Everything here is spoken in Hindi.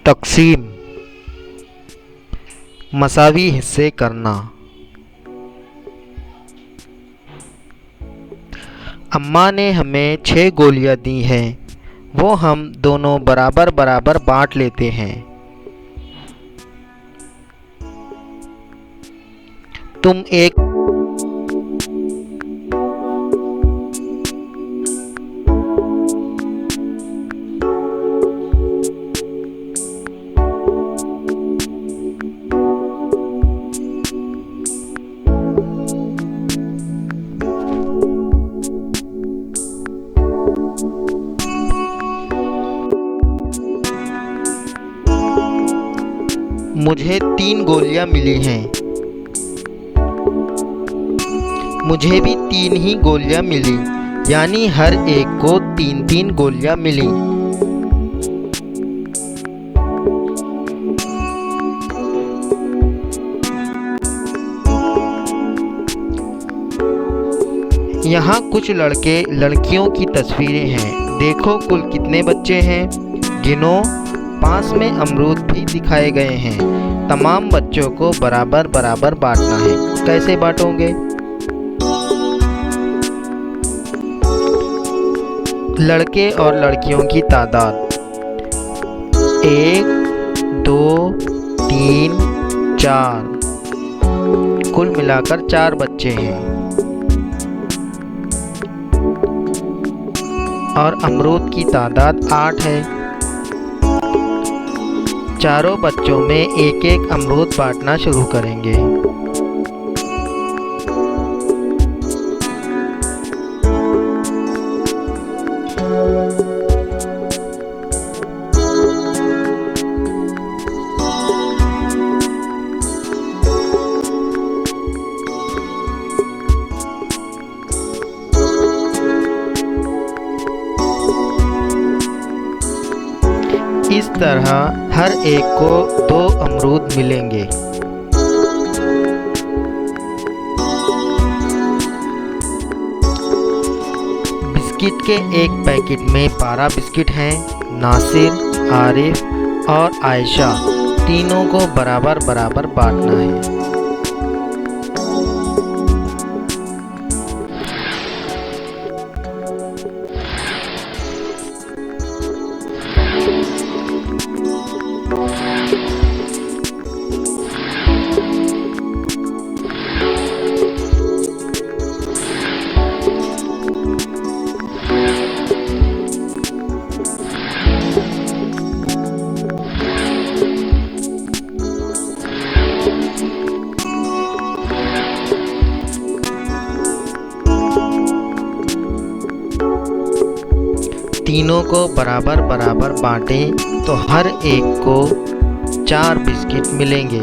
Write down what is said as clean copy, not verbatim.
तक़सीम, मसावी हिस्से करना। अम्मा ने हमें 6 गोलियां दी हैं, वो हम दोनों बराबर बराबर बांट लेते हैं। तुम एक मुझे 3 गोलियां मिली हैं। मुझे भी 3 ही गोलियां मिली, यानी हर एक को 3-3 गोलियां मिली। यहाँ कुछ लड़के लड़कियों की तस्वीरें हैं। देखो कुल कितने बच्चे हैं, गिनो। पास में अमरूद भी दिखाए गए हैं। तमाम बच्चों को बराबर बराबर बांटना है। कैसे बांटोगे? लड़के और लड़कियों की तादाद 1, 2, 3, 4, कुल मिलाकर 4 बच्चे हैं। और अमरूद की तादाद 8 है। चारों बच्चों में एक एक अमरूद बांटना शुरू करेंगे। इस तरह हर एक को 2 अमरूद मिलेंगे। बिस्किट के एक पैकेट में 12 बिस्किट हैं। नासिर, आरिफ और आयशा तीनों को बराबर बराबर बांटना है। तीनों को बराबर बराबर बांटें तो हर एक को 4 बिस्किट मिलेंगे।